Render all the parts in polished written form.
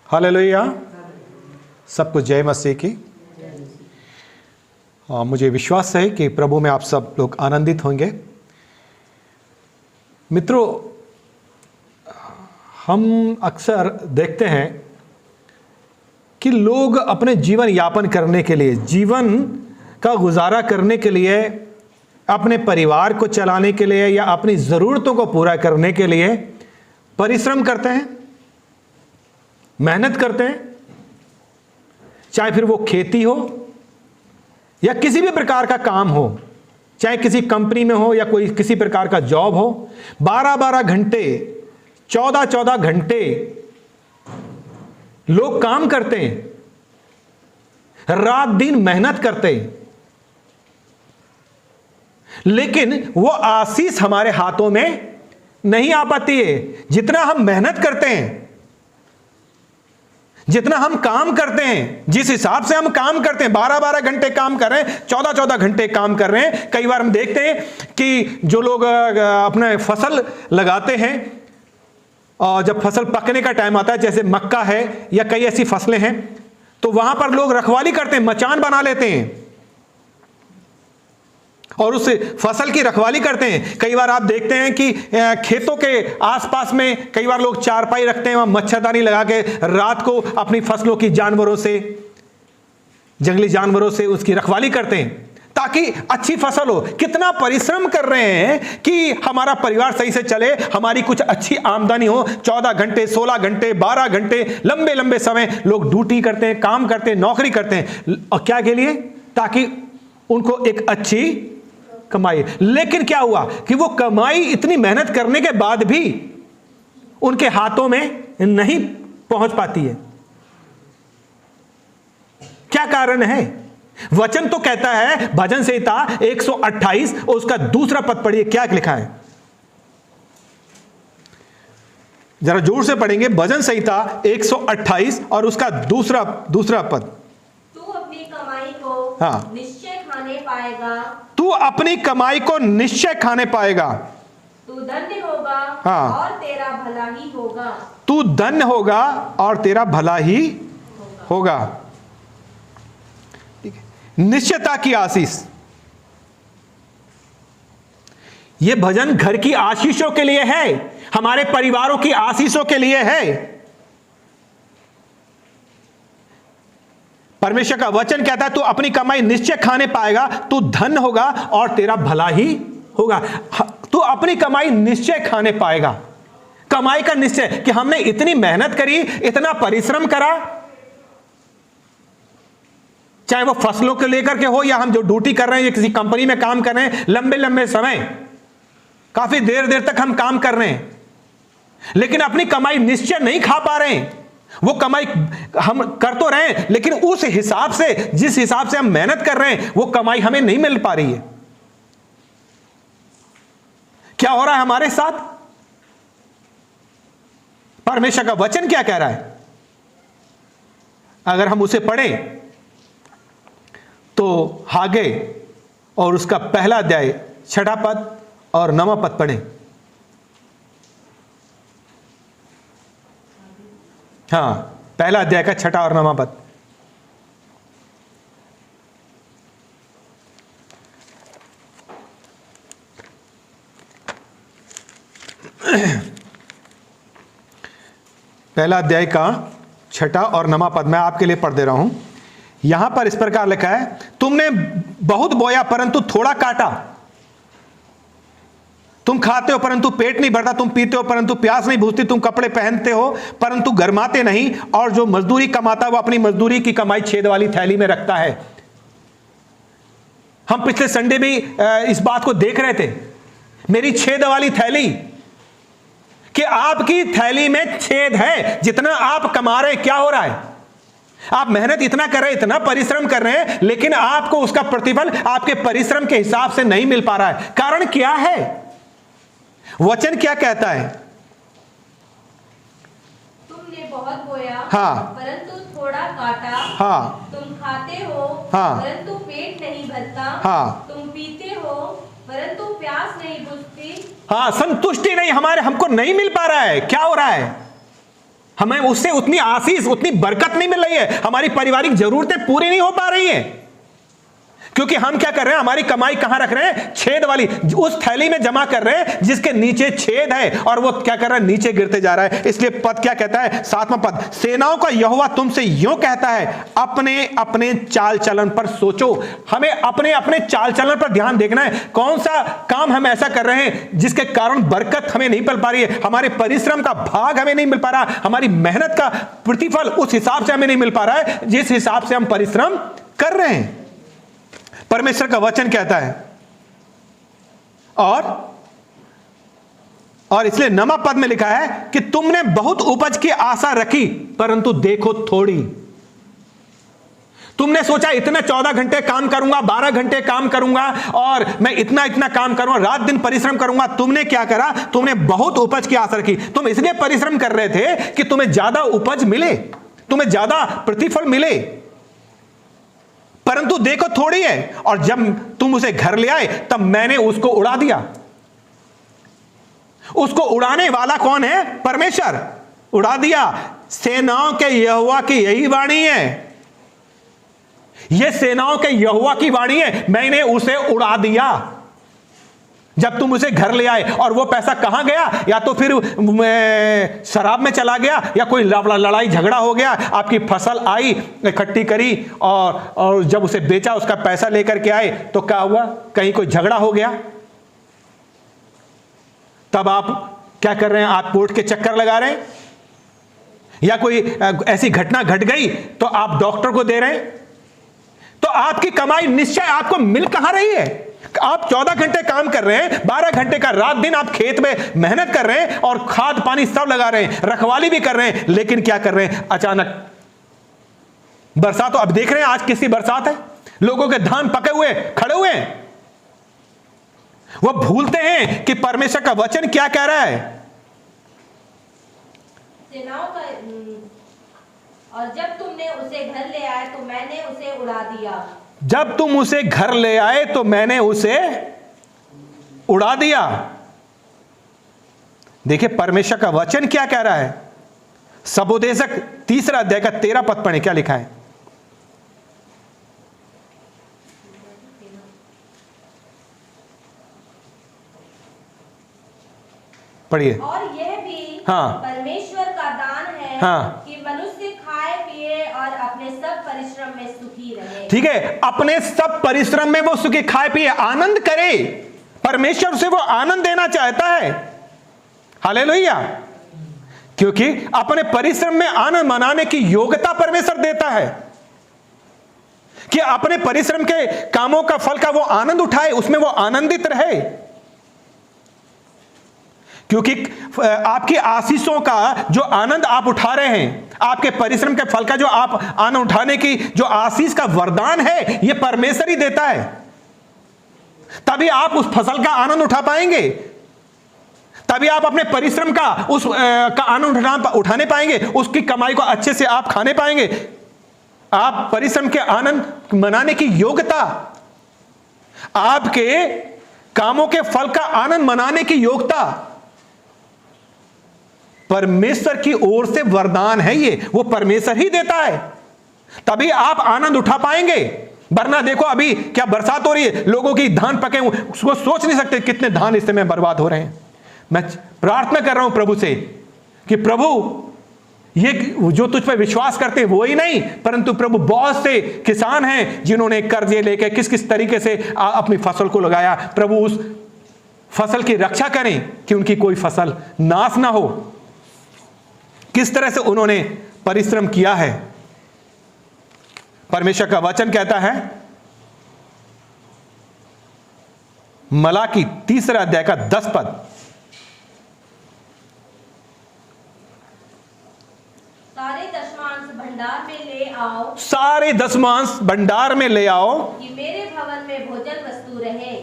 Hallelujah. सबको जय मसीह की। मुझे विश्वास है कि प्रभु में आप सब लोग आनंदित होंगे। मित्रों, हम अक्सर देखते हैं कि लोग अपने जीवन यापन करने के लिए, जीवन का गुजारा करने के लिए, अपने परिवार को चलाने के लिए या अपनी ज़रूरतों को पूरा करने के लिए परिश्रम करते हैं, मेहनत करते हैं। चाहे फिर वो खेती हो या किसी भी प्रकार का काम हो, चाहे किसी कंपनी में हो या कोई किसी प्रकार का जॉब हो, 12-12 घंटे, 14-14 घंटे लोग काम करते हैं, रात दिन मेहनत करते हैं, लेकिन वो आशीष हमारे हाथों में नहीं आ पाती है। जितना हम मेहनत करते हैं, जितना हम काम करते हैं, जिस हिसाब से हम काम करते हैं, 12-12 घंटे काम कर रहे हैं, 14-14 घंटे काम कर रहे हैं। कई बार हम देखते हैं कि जो लोग अपने फसल लगाते हैं और जब फसल पकने का टाइम आता है, जैसे मक्का है या कई ऐसी फसलें हैं, तो वहां पर लोग रखवाली करते हैं, मचान बना लेते हैं और उस फसल की रखवाली करते हैं। कई बार आप देखते हैं कि खेतों के आसपास में कई बार लोग चारपाई रखते हैं, वहां मच्छरदानी लगा के रात को अपनी फसलों की जानवरों से, जंगली जानवरों से उसकी रखवाली करते हैं ताकि अच्छी फसल हो। कितना परिश्रम कर रहे हैं कि हमारा परिवार सही से चले, हमारी कुछ अच्छी आमदनी हो। 14 घंटे, 16 घंटे, 12 घंटे, लंबे लंबे समय लोग ड्यूटी करते हैं, काम करते हैं, नौकरी करते हैं। और क्या के लिए? ताकि उनको एक अच्छी कमाई। लेकिन क्या हुआ कि वो कमाई इतनी मेहनत करने के बाद भी उनके हाथों में नहीं पहुंच पाती है। क्या कारण है? वचन तो कहता है, भजन संहिता 128 और उसका दूसरा पद पढ़िए, क्या लिखा है? जरा जोर से पढ़ेंगे। भजन संहिता 128 और उसका दूसरा पद। तू अपनी कमाई को हाँ, निश्चय खाने पाएगा। तू अपनी कमाई को निश्चय खाने पाएगा। तू धन्य होगा, हाँ, और तेरा भला ही होगा। तू धन्य होगा और तेरा भला ही होगा। ठीक है। निश्चयता की आशीष। यह भजन घर की आशीषों के लिए है, हमारे परिवारों की आशीषों के लिए है। परमेश्वर का वचन कहता है, तू अपनी कमाई निश्चय खाने पाएगा, तू धन्य होगा और तेरा भला ही होगा। तू अपनी कमाई निश्चय खाने पाएगा। कमाई का निश्चय कि हमने इतनी मेहनत करी, इतना परिश्रम करा, चाहे वो फसलों को लेकर के हो या हम जो ड्यूटी कर रहे हैं या किसी कंपनी में काम कर रहे हैं, लंबे लंबे समय, काफी देर देर तक हम काम कर रहे हैं, लेकिन अपनी कमाई निश्चय नहीं खा पा रहे हैं। वो कमाई हम कर तो रहे हैं, लेकिन उस हिसाब से, जिस हिसाब से हम मेहनत कर रहे हैं, वो कमाई हमें नहीं मिल पा रही है। क्या हो रहा है हमारे साथ? परमेश्वर का वचन क्या कह रहा है? अगर हम उसे पढ़ें तो हागे और उसका पहला अध्याय 6 पद और 9 पद पढ़ें। हाँ, पहला अध्याय का 6 और 9 पद। पहला अध्याय का 6 और 9 पद मैं आपके लिए पढ़ दे रहा हूं। यहां पर इस प्रकार लिखा है, तुमने बहुत बोया परंतु थोड़ा काटा, तुम खाते हो परंतु पेट नहीं भरता, तुम पीते हो परंतु प्यास नहीं बुझती, तुम कपड़े पहनते हो परंतु गरमाते नहीं, और जो मजदूरी कमाता है वो अपनी मजदूरी की कमाई छेद वाली थैली में रखता है। हम पिछले संडे भी इस बात को देख रहे थे, मेरी छेद वाली थैली, कि आपकी थैली में छेद है। जितना आप कमा रहे हैं, क्या हो रहा है? आप मेहनत इतना कर रहे हैं, इतना परिश्रम कर रहे हैं, लेकिन आपको उसका प्रतिफल आपके परिश्रम के हिसाब से नहीं मिल पा रहा है। कारण क्या है? वचन क्या कहता है? तुमने बहुत बोया, हाँ, परंतु थोड़ा काटा। हाँ, तुम खाते हो, हाँ, परंतु पेट नहीं भरता। हाँ, तुम पीते हो परंतु प्यास नहीं बुझती। हाँ, संतुष्टि नहीं, हमको नहीं मिल पा रहा है। क्या हो रहा है? हमें उससे उतनी आशीष, उतनी बरकत नहीं मिल रही है, हमारी पारिवारिक जरूरतें पूरी नहीं हो पा रही हैं। क्योंकि हम क्या कर रहे हैं, हमारी कमाई कहां रख रहे हैं? छेद वाली उस थैली में जमा कर रहे हैं जिसके नीचे छेद है, और वो क्या कर रहा है? नीचे गिरते जा रहा है। इसलिए पद क्या कहता है? 7वां पद, सेनाओं का यहोवा तुमसे यूं कहता है, अपने अपने चाल चलन पर सोचो। हमें अपने अपने चाल चलन पर ध्यान देखना है। कौन सा काम हम ऐसा कर रहे हैं जिसके कारण बरकत हमें नहीं मिल पा रही है, हमारे परिश्रम का भाग हमें नहीं मिल पा रहा, हमारी मेहनत का प्रतिफल उस हिसाब से हमें नहीं मिल पा रहा है जिस हिसाब से हम परिश्रम कर रहे हैं। परमेश्वर का वचन कहता है, और इसलिए 9वां पद में लिखा है कि तुमने बहुत उपज की आशा रखी परंतु देखो थोड़ी। तुमने सोचा इतना 14 घंटे काम करूंगा, 12 घंटे काम करूंगा और मैं इतना इतना काम करूंगा, रात दिन परिश्रम करूंगा। तुमने क्या करा? तुमने बहुत उपज की आशा रखी। तुम इसलिए परिश्रम कर रहे थे कि तुम्हें ज्यादा उपज मिले, तुम्हें ज्यादा प्रतिफल मिले, परंतु देखो थोड़ी है। और जब तुम उसे घर ले आए तब मैंने उसको उड़ा दिया। उसको उड़ाने वाला कौन है? परमेश्वर। उड़ा दिया। सेनाओं के यहोवा की यही वाणी है, यह सेनाओं के यहोवा की वाणी है, मैंने उसे उड़ा दिया जब तुम उसे घर ले आए। और वो पैसा कहां गया? या तो फिर शराब में चला गया, या कोई लड़ाई झगड़ा हो गया, आपकी फसल आई, इकट्ठी करी और जब उसे बेचा, उसका पैसा लेकर के आए तो क्या हुआ? कहीं कोई झगड़ा हो गया, तब आप क्या कर रहे हैं? आप कोर्ट के चक्कर लगा रहे हैं, या कोई ऐसी घटना घट गई तो आप डॉक्टर को दे रहे हैं। तो आपकी कमाई निश्चय आपको मिल कहां रही है? आप 14 घंटे काम कर रहे हैं, 12 घंटे का रात दिन आप खेत में मेहनत कर रहे हैं और खाद पानी सब लगा रहे हैं, रखवाली भी कर रहे हैं, लेकिन क्या कर रहे हैं? अचानक बरसात। तो अब देख रहे हैं आज किसी बरसात है, लोगों के धान पके हुए खड़े हुए हैं। वो भूलते हैं कि परमेश्वर का वचन क्या कह रहा है। सेनाओं का, और जब तुमने उसे घर ले आए तो मैंने उसे उड़ा दिया। जब तुम उसे घर ले आए तो मैंने उसे उड़ा दिया। देखिए परमेश्वर का वचन क्या कह रहा है। सबोदेशक 3 अध्याय का 13 पद पढ़े, क्या लिखा है? पढ़िए। और यह भी हाँ। परमेश्वर का दान है, हाँ। कि मनुष्य खाए पिए और अपने सब परिश्रम में सुखी रहे। ठीक है, अपने सब परिश्रम में वो सुखी खाए पिए आनंद करे। परमेश्वर से वो आनंद देना चाहता है। हालेलुया। क्योंकि अपने परिश्रम में आनंद मनाने की योग्यता परमेश्वर देता है, कि अपने परिश्रम के कामों का फल का वो आनंद उठाए, उसमें वो आनंदित रहे। क्योंकि आपकी आशीषों का जो आनंद आप उठा रहे हैं, आपके परिश्रम के फल का जो आप आनंद उठाने की जो आशीष का वरदान है, यह परमेश्वर ही देता है। तभी आप उस फसल का आनंद उठा पाएंगे, तभी आप अपने परिश्रम का का आनंद उठाने पाएंगे, उसकी कमाई को अच्छे से आप खाने पाएंगे। आप परिश्रम के आनंद मनाने की योग्यता, आपके कामों के फल का आनंद मनाने की योग्यता परमेश्वर की ओर से वरदान है। ये वो परमेश्वर ही देता है, तभी आप आनंद उठा पाएंगे। वरना देखो अभी क्या बरसात हो रही है, लोगों की धान पके हुए, उसको सोच नहीं सकते कितने धान इस समय बर्बाद हो रहे हैं। मैं प्रार्थना कर रहा हूं प्रभु से कि प्रभु ये जो तुझ पर विश्वास करते हैं वो ही नहीं, परंतु प्रभु बहुत से किसान हैं जिन्होंने कर्जे लेके किस किस तरीके से अपनी फसल को लगाया। प्रभु उस फसल की रक्षा करें कि उनकी कोई फसल नाश ना हो। किस तरह से उन्होंने परिश्रम किया है। परमेश्वर का वचन कहता है, मलाकी 3 अध्याय का 10 पद, सारे दशमांश भंडार में ले आओ, सारे दशमांश भंडार में ले आओ, कि मेरे भवन में भोजन वस्तु रहे।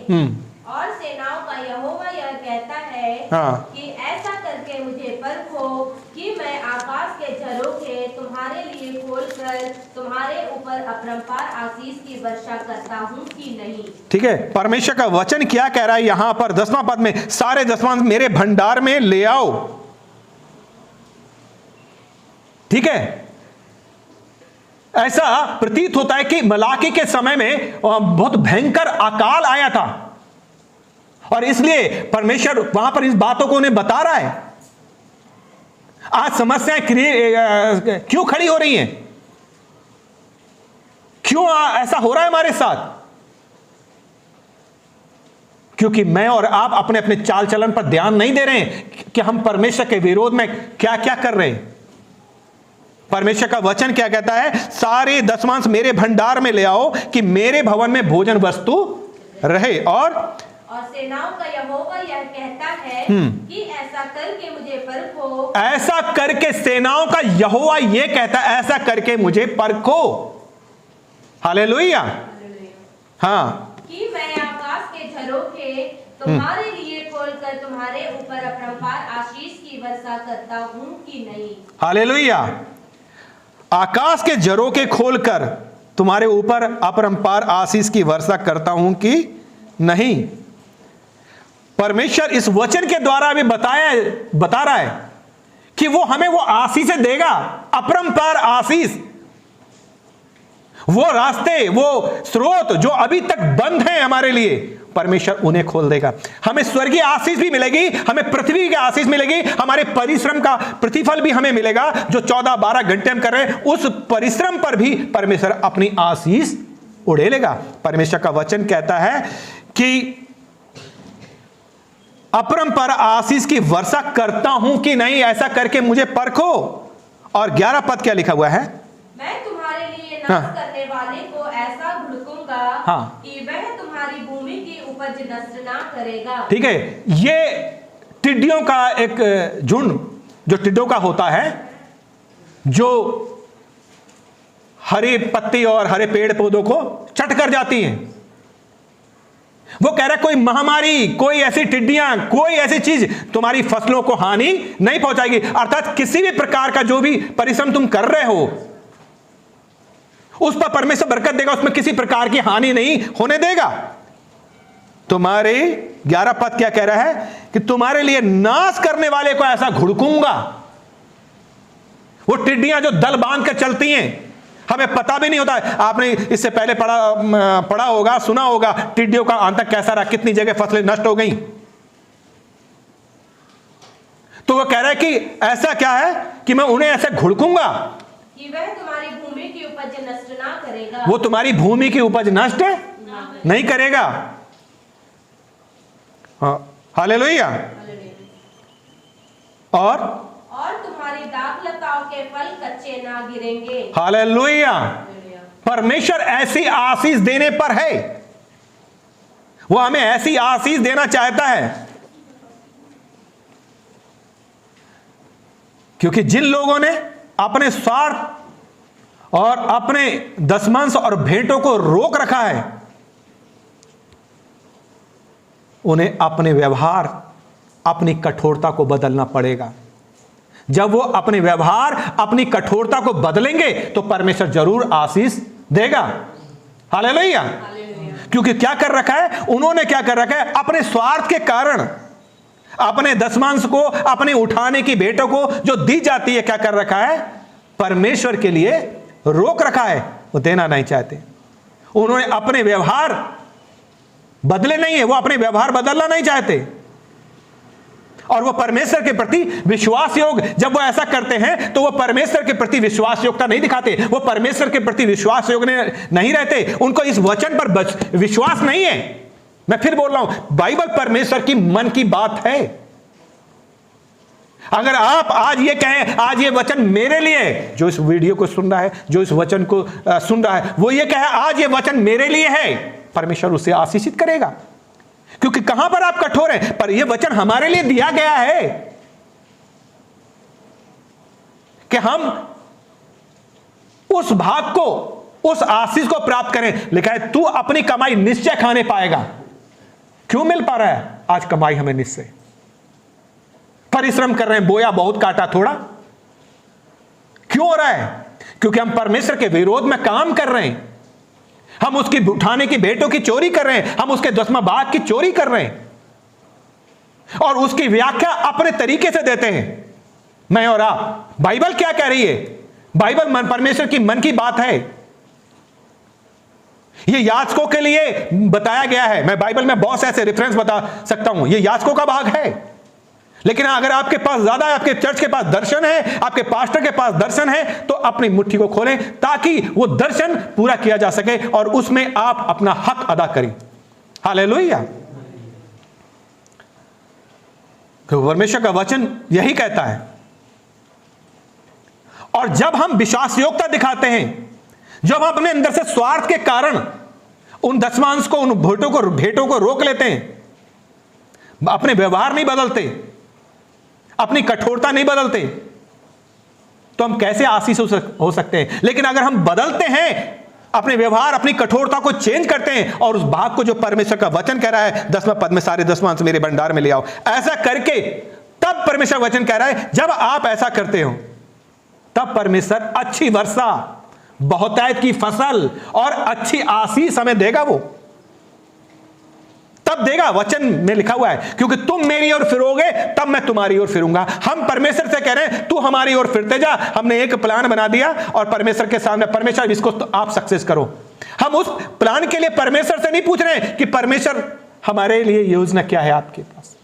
और सेनाओं का यहोवा यह कहता है, हाँ। कि ऐसा करके मुझे परखो कि मैं आकाश के झरोखे तुम्हारे लिए खोलकर तुम्हारे ऊपर अपरंपार आशीष की वर्षा करता हूँ कि नहीं। ठीक है, परमेश्वर का वचन क्या कह रहा है यहां पर 10वां पद में, सारे दशमांश मेरे भंडार में ले आओ। ठीक है, ऐसा प्रतीत होता है कि मलाकी के समय में बहुत भयंकर अकाल आया था और इसलिए परमेश्वर वहां पर इस बातों को उन्हें बता रहा है। आज समस्याएं क्यों खड़ी हो रही हैं? क्यों ऐसा हो रहा है हमारे साथ? क्योंकि मैं और आप अपने अपने चाल चलन पर ध्यान नहीं दे रहे हैं कि हम परमेश्वर के विरोध में क्या क्या कर रहे हैं। परमेश्वर का वचन क्या कहता है? सारे दशमांश मेरे भंडार में ले आओ कि मेरे भवन में भोजन वस्तु रहे। और सेनाओं का यहोवा यह कहता है कि ऐसा करके मुझे परखो। ऐसा करके सेनाओं का यहोवा यह कहता है, ऐसा करके मुझे परखो। हालेलुया। हाँ, कि मैं आकाश के झरोखे तुम्हारे लिए खोलकर तुम्हारे ऊपर अपरंपार आशीष की वर्षा करता हूं कि नहीं। हालेलुया। आकाश के झरोखे खोलकर तुम्हारे ऊपर अपरंपार आशीष की वर्षा करता हूं कि नहीं। परमेश्वर इस वचन के द्वारा भी बता रहा है कि वो हमें वो आशीष देगा, अपरंपार आशीष। वो रास्ते, वो स्रोत जो अभी तक बंद हैं हमारे लिए, परमेश्वर उन्हें खोल देगा। हमें स्वर्गीय आशीष भी मिलेगी, हमें पृथ्वी की आशीष मिलेगी, हमारे परिश्रम का प्रतिफल भी हमें मिलेगा। जो 14-12 घंटे हम कर रहे हैं, उस परिश्रम पर भी परमेश्वर अपनी आशीष उड़ेलेगा। परमेश्वर का वचन कहता है कि अपरंपार आशीष की वर्षा करता हूं कि नहीं, ऐसा करके मुझे परखो। और 11 पद क्या लिखा हुआ है? मैं तुम्हारे लिए नाश करने वाले को ऐसा घुड़कूंगा कि वह तुम्हारी भूमि की उपज नष्ट ना करेगा। ठीक है, ये टिड्डियों का एक झुंड जो टिड्डों का होता है, जो हरे पत्ते और हरे पेड़ पौधों को चट कर जाती हैं। वो कह रहा है कोई महामारी, कोई ऐसी टिड्डियां, कोई ऐसी चीज तुम्हारी फसलों को हानि नहीं पहुंचाएगी। अर्थात किसी भी प्रकार का जो भी परिश्रम तुम कर रहे हो, उस पर परमेश्वर बरकत देगा, उसमें किसी प्रकार की हानि नहीं होने देगा। तुम्हारे 11 पद क्या कह रहा है कि तुम्हारे लिए नाश करने वाले को ऐसा घुड़कूंगा। वो टिड्डियां जो दल बांध कर चलती हैं, हमें पता भी नहीं होता है। आपने इससे पहले पढ़ा होगा, सुना होगा टिड्डियों का आतंक कैसा रहा, कितनी जगह फसलें नष्ट हो गई। तो वो कह रहा है कि ऐसा क्या है कि मैं उन्हें ऐसे घुड़कूंगा कि वह तुम्हारी भूमि की उपज नष्ट ना करेगा। वो तुम्हारी भूमि की उपज नष्ट नहीं करेगा। हालेलुया। और तुम्हारी दाखलताओं के फल कच्चे ना गिरेंगे। हालेलुया। परमेश्वर ऐसी आशीष देने पर है, वो हमें ऐसी आशीष देना चाहता है। क्योंकि जिन लोगों ने अपने स्वार्थ और अपने दशमांश और भेंटों को रोक रखा है, उन्हें अपने व्यवहार, अपनी कठोरता को बदलना पड़ेगा। जब वो अपने व्यवहार, अपनी कठोरता को बदलेंगे तो परमेश्वर जरूर आशीष देगा। हालेलुया। क्योंकि क्या कर रखा है उन्होंने, क्या कर रखा है, अपने स्वार्थ के कारण अपने दशमांश को, अपने उठाने की भेंटों को जो दी जाती है, क्या कर रखा है, परमेश्वर के लिए रोक रखा है। वो देना नहीं चाहते। उन्होंने अपने व्यवहार बदले नहीं है, वो अपने व्यवहार बदलना नहीं चाहते। और वो परमेश्वर के प्रति विश्वास योग, जब वो ऐसा करते हैं तो वो परमेश्वर के प्रति विश्वास योग्यता नहीं दिखाते, वो परमेश्वर के प्रति विश्वास योग्य नहीं रहते। उनको इस वचन पर विश्वास नहीं है। मैं फिर बोल रहा हूं, बाइबल परमेश्वर की मन की बात है। अगर आप आज ये कहें, आज ये वचन मेरे लिए, जो इस वीडियो को सुन रहा है, जो इस वचन को सुन रहा है, वो ये कहे आज ये वचन मेरे लिए है, परमेश्वर उसे आशीषित करेगा। क्योंकि कहां पर आप कठोर हैं, पर यह वचन हमारे लिए दिया गया है कि हम उस भाग को, उस आशीष को प्राप्त करें। लिखा है तू अपनी कमाई निश्चय खाने पाएगा। क्यों मिल पा रहा है आज कमाई हमें निश्चय? परिश्रम कर रहे हैं, बोया बहुत काटा थोड़ा। क्यों हो रहा है? क्योंकि हम परमेश्वर के विरोध में काम कर रहे हैं। हम उसकी उठाने की भेंटों की चोरी कर रहे हैं, हम उसके 10वां भाग की चोरी कर रहे हैं और उसकी व्याख्या अपने तरीके से देते हैं। मैं और आप, बाइबल क्या कह रही है बाइबल परमेश्वर की मन की बात है। यह याजकों के लिए बताया गया है। मैं बाइबल में बहुत से ऐसे रेफरेंस बता सकता हूं, यह याजकों का भाग है। लेकिन अगर आपके पास ज्यादा है, आपके चर्च के पास दर्शन है, आपके पास्टर के पास दर्शन है, तो अपनी मुट्ठी को खोलें ताकि वो दर्शन पूरा किया जा सके और उसमें आप अपना हक अदा करें। हालेलुया। परमेश्वर का वचन यही कहता है। और जब हम विश्वास योग्यता दिखाते हैं, जब हम अपने अंदर से स्वार्थ के कारण उन दशमांश को, उन भेंटों को रोक लेते हैं, अपने व्यवहार नहीं बदलते, अपनी कठोरता नहीं बदलते, तो हम कैसे आशीष हो सकते हैं? लेकिन अगर हम बदलते हैं, अपने व्यवहार, अपनी कठोरता को चेंज करते हैं और उस भाग को जो परमेश्वर का वचन कह रहा है 10वें पद में सारे दशमांश मेरे भंडार में ले आओ, ऐसा करके तब परमेश्वर वचन कह रहा है जब आप ऐसा करते हो तब परमेश्वर अच्छी वर्षा, बहुतायत की फसल और अच्छी आशीष हमें देगा। वो तब देगा, वचन में लिखा हुआ है, क्योंकि तुम मेरी ओर फिरोगे तब मैं तुम्हारी ओर फिरूंगा। हम परमेश्वर से कह रहे हैं तू हमारी ओर फिरते जा। हमने एक प्लान बना दिया और परमेश्वर के सामने, परमेश्वर इसको तो आप सक्सेस करो। हम उस प्लान के लिए परमेश्वर से नहीं पूछ रहे हैं कि परमेश्वर हमारे लिए योजना क्या है आपके पास।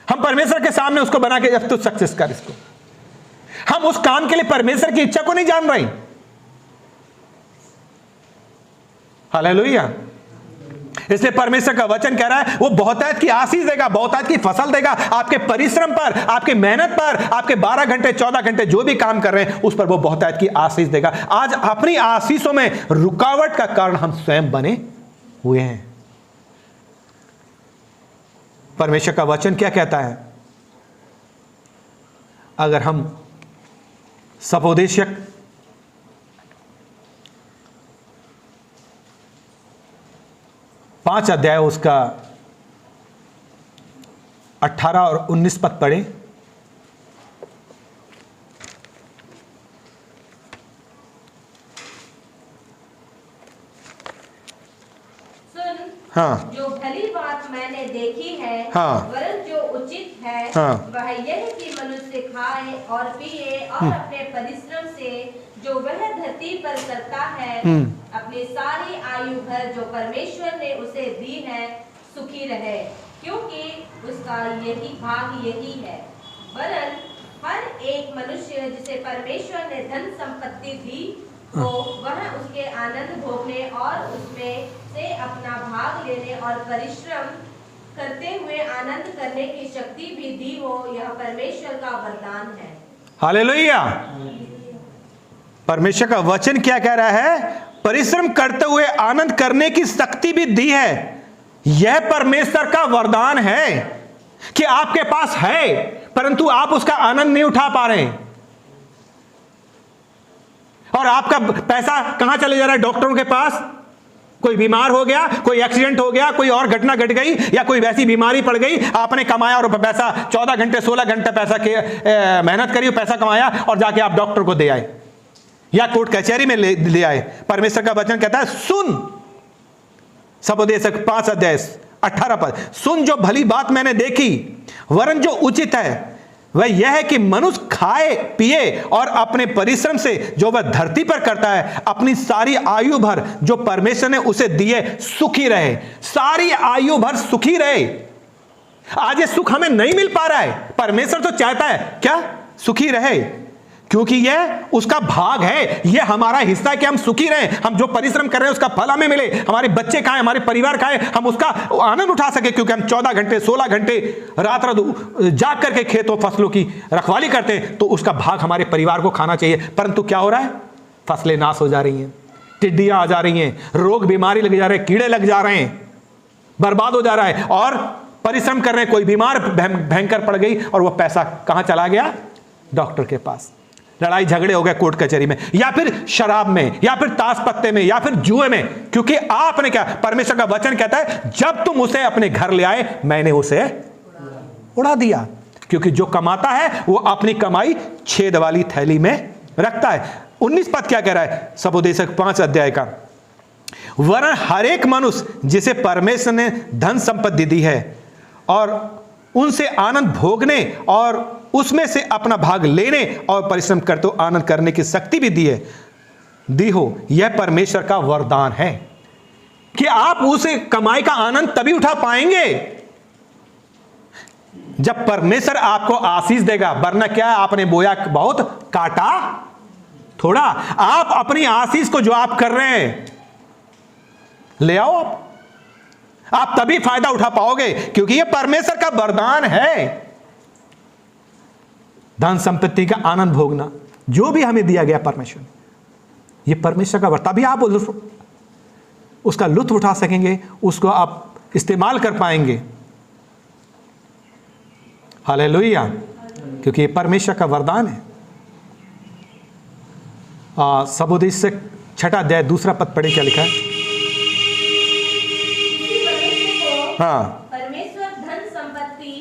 हम परमेश्वर के सामने उसको बना के जब तू सक्सेस कर इसको, हम उस काम के लिए परमेश्वर की इच्छा को नहीं जान रहे। हालेलुया। इसलिए परमेश्वर का वचन कह रहा है वो बहुतायत की आशीष देगा, बहुतायत की फसल देगा। आपके परिश्रम पर, आपके मेहनत पर, आपके 12 घंटे 14 घंटे जो भी काम कर रहे हैं उस पर वो बहुतायत की आशीष देगा। आज अपनी आशीषों में रुकावट का कारण हम स्वयं बने हुए हैं। परमेश्वर का वचन क्या कहता है? अगर हम सपोदेशक 5 अध्याय उसका 18 और 19 पद पढ़े। सुन, हाँ, जो भली बात मैंने देखी है, हाँ, वरन जो उचित है, हाँ, वह यह कि मनुष्य खाए और पिए और अपने परिश्रम से जो वह धरती पर करता है, अपनी सारी आयु भर जो परमेश्वर ने उसे दी है सुखी रहे, क्योंकि उसका यही भाग यही है। वरन हर एक मनुष्य जिसे परमेश्वर ने धन संपत्ति दी हो, वह उसके आनंद भोगने और उसमें से अपना भाग लेने और परिश्रम करते हुए आनंद करने की शक्ति भी दी हो, यह परमेश्वर का वरदान है। हालेलुया। परमेश्वर का वचन क्या कह रहा है? परिश्रम करते हुए आनंद करने की शक्ति भी दी है। यह परमेश्वर का वरदान है कि आपके पास है, परंतु आप उसका आनंद नहीं उठा पा रहे हैं। और आपका पैसा कहां चले जा रहा है? डॉक्टरों के पास। कोई बीमार हो गया, कोई एक्सीडेंट हो गया, कोई और घटना घट गई, या कोई वैसी बीमारी पड़ गई, आपने कमाया और पैसा 14 घंटे 16 घंटे पैसा के मेहनत करी, पैसा कमाया और जाके आप डॉक्टर को दे आए या कोर्ट कचहरी में ले आए। परमेश्वर का वचन कहता है सुन, सपोदेशक 5 अध्याय 18 पद, सुन जो भली बात मैंने देखी, वरन जो उचित है वह यह है कि मनुष्य खाए पिए और अपने परिश्रम से जो वह धरती पर करता है अपनी सारी आयु भर जो परमेश्वर ने उसे दिए सुखी रहे। सारी आयु भर सुखी रहे। आज ये सुख हमें नहीं मिल पा रहा है। परमेश्वर तो चाहता है क्या? सुखी रहे, क्योंकि यह उसका भाग है, यह हमारा हिस्सा है कि हम सुखी रहें। हम जो परिश्रम कर रहे हैं उसका फल हमें मिले, हमारे बच्चे खाएं, हमारे परिवार खाएं, हम उसका आनंद उठा सके, क्योंकि हम 14 घंटे 16 घंटे रात जाग करके खेतों फसलों की रखवाली करते हैं, तो उसका भाग हमारे परिवार को खाना चाहिए। परंतु क्या हो रहा है? फसलें नाश हो जा रही हैं, टिड्डियां आ जा रही हैं, रोग बीमारी लग जा रहे हैं, कीड़े लग जा रहे हैं, बर्बाद हो जा रहा है। और परिश्रम कर रहे हैं, कोई बीमार भयंकर पड़ गई और वह पैसा कहां चला गया? डॉक्टर के पास। लड़ाई झगड़े हो गए कोर्ट कचहरी में, या फिर शराब में, या फिर ताश पत्ते में, या फिर जुए में। क्योंकि आपने क्या? परमेश्वर का वचन कहता है जब तुम उसे अपने घर ले आए मैंने उसे उड़ा दिया। क्योंकि जो कमाता है वो अपनी कमाई छेद वाली थैली में रखता है। 19 पद क्या कह रहा है? सपोदेशक 5 अध्याय का, वरन हर एक मनुष्य जिसे परमेश्वर ने धन संपत्ति दी है और उनसे आनंद भोगने और उसमें से अपना भाग लेने और परिश्रम करते हो आनंद करने की शक्ति भी दी हो। यह परमेश्वर का वरदान है कि आप उसे कमाई का आनंद तभी उठा पाएंगे जब परमेश्वर आपको आशीष देगा। वरना क्या है, आपने बोया बहुत काटा थोड़ा। आप अपनी आशीष को जो आप कर रहे हैं ले आओ, आप तभी फायदा उठा पाओगे, क्योंकि यह परमेश्वर का वरदान है। धन संपत्ति का आनंद भोगना जो भी हमें दिया गया परमेश्वर, यह परमेश्वर का वरदान। तभी आप उसका लुत्फ उठा सकेंगे, उसको आप इस्तेमाल कर पाएंगे। हालेलुया, क्योंकि ये परमेश्वर का वरदान है। सबोदेश से 6 अध्याय 2 पद पढ़े, क्या लिखा है? हाँ, परमेश्वर धन संपत्ति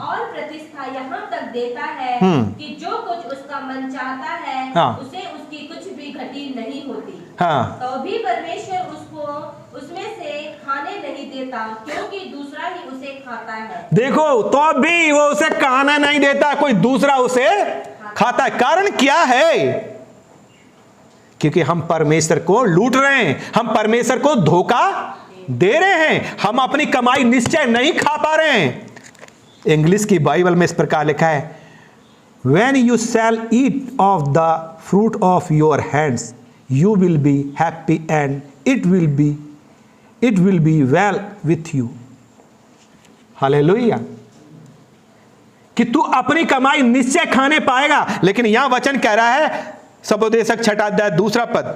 और प्रतिष्ठा यहाँ तक देता है कि जो कुछ उसका मन चाहता है उसे उसकी कुछ भी घटी नहीं होती। तो भी परमेश्वर उसको उसमें से खाने नहीं देता, क्योंकि दूसरा ही उसे खाता है। देखो, तो भी वो उसे खाना नहीं देता, कोई दूसरा उसे खाता है। कारण क्या है? क्योंकि हम परमेश्वर को लूट रहे हैं, हम परमेश्वर को धोखा दे रहे हैं, हम अपनी कमाई निश्चय नहीं खा पा रहे हैं। इंग्लिश की बाइबल में इस प्रकार लिखा है, When you shall eat of the fruit of your hands, you will be happy and it will be well with you. Hallelujah, कि तू अपनी कमाई निश्चय खाने पाएगा। लेकिन यहां वचन कह रहा है, सबोदेशक 6 अध्याय 2 पद,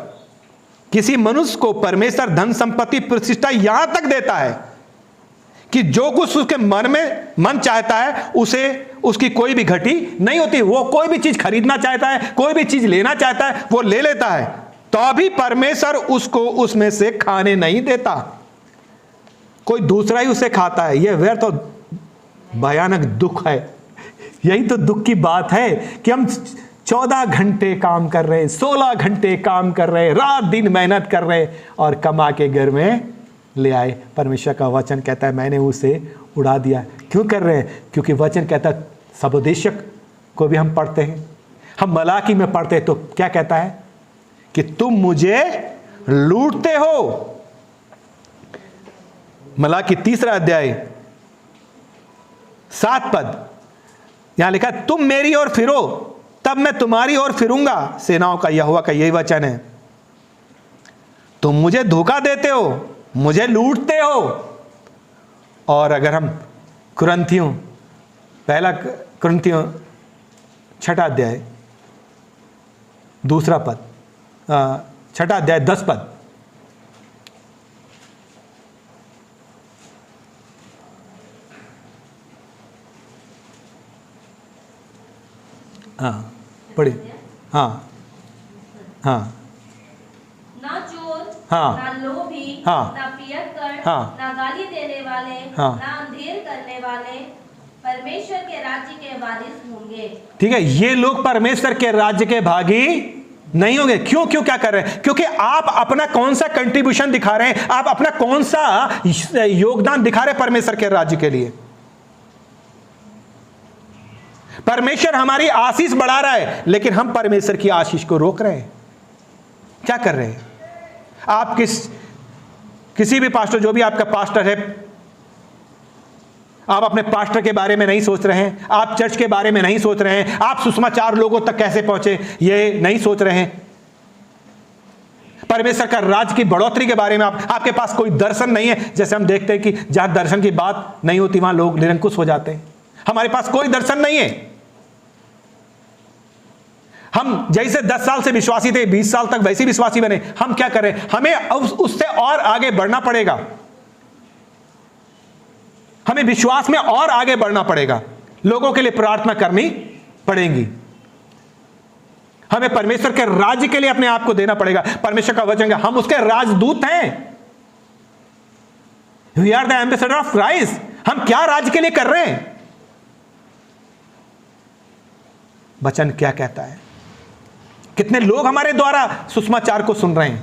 किसी मनुष्य को परमेश्वर धन संपत्ति प्रतिष्ठा यहां तक देता है कि जो कुछ उसके मन चाहता है उसे उसकी कोई भी घटी नहीं होती। वो कोई भी चीज खरीदना चाहता है, कोई भी चीज लेना चाहता है, वो ले लेता है। तो अभी परमेश्वर उसको उसमें से खाने नहीं देता, कोई दूसरा ही उसे खाता है। यह व्यर्थ और भयानक दुख है। यही तो दुख की बात है कि हम 14 घंटे काम कर रहे हैं, 16 घंटे काम कर रहे हैं, रात दिन मेहनत कर रहे हैं और कमा के घर में ले आए। परमेश्वर का वचन कहता है मैंने उसे उड़ा दिया। क्यों कर रहे हैं? क्योंकि वचन कहता है, सबोदेशक को भी हम पढ़ते हैं, हम मलाकी में पढ़ते हैं, तो क्या कहता है कि तुम मुझे लूटते हो। मलाकी 3 अध्याय 7 पद, यहां लिखा है, तुम मेरी ओर फिरो तब मैं तुम्हारी ओर फिरूंगा। सेनाओं का यहोवा का यही वचन है। तुम मुझे धोखा देते हो, मुझे लूटते हो। और अगर हम कुरिन्थियों 6 अध्याय 2 पद, 6 अध्याय 10 पद, हाँ पढ़िए। हाँ हाँ, ना चोर, हाँ, ना लोभी, हाँ, ना पियक्कड़, हाँ, ना गाली देने वाले, हाँ, ना अंधेर करने वाले परमेश्वर के राज्य के वारिस होंगे। ठीक है, ये लोग परमेश्वर के राज्य के भागी नहीं होंगे। क्यों क्या कर रहे हैं? क्योंकि आप अपना कौन सा कंट्रीब्यूशन दिखा रहे हैं, आप अपना कौन सा योगदान दिखा रहे हैं परमेश्वर के राज्य के लिए। परमेश्वर हमारी आशीष बढ़ा रहा है, लेकिन हम परमेश्वर की आशीष को रोक रहे हैं। क्या कर रहे हैं? आप किसी भी पास्टर, जो भी आपका पास्टर है, आप अपने पास्टर के बारे में नहीं सोच रहे हैं, आप चर्च के बारे में नहीं सोच रहे हैं, आप सुसमाचार लोगों तक कैसे पहुंचे ये नहीं सोच रहे हैं, परमेश्वर का राज्य की बढ़ोतरी के बारे में आपके पास कोई दर्शन नहीं है। जैसे हम देखते हैं कि जहां दर्शन की बात नहीं होती वहां लोग निरंकुश हो जाते हैं। हमारे पास कोई दर्शन नहीं है। हम जैसे 10 साल से विश्वासी थे, 20 साल तक वैसे विश्वासी बने। हम क्या करें? हमें उससे और आगे बढ़ना पड़ेगा, हमें विश्वास में और आगे बढ़ना पड़ेगा, लोगों के लिए प्रार्थना करनी पड़ेगी, हमें परमेश्वर के राज्य के लिए अपने आप को देना पड़ेगा। परमेश्वर का वचन है हम उसके राजदूत हैं। We are the ambassador of Christ. हम क्या राज्य के लिए कर रहे हैं? वचन क्या कहता है? कितने लोग हमारे द्वारा सुसमाचार को सुन रहे हैं?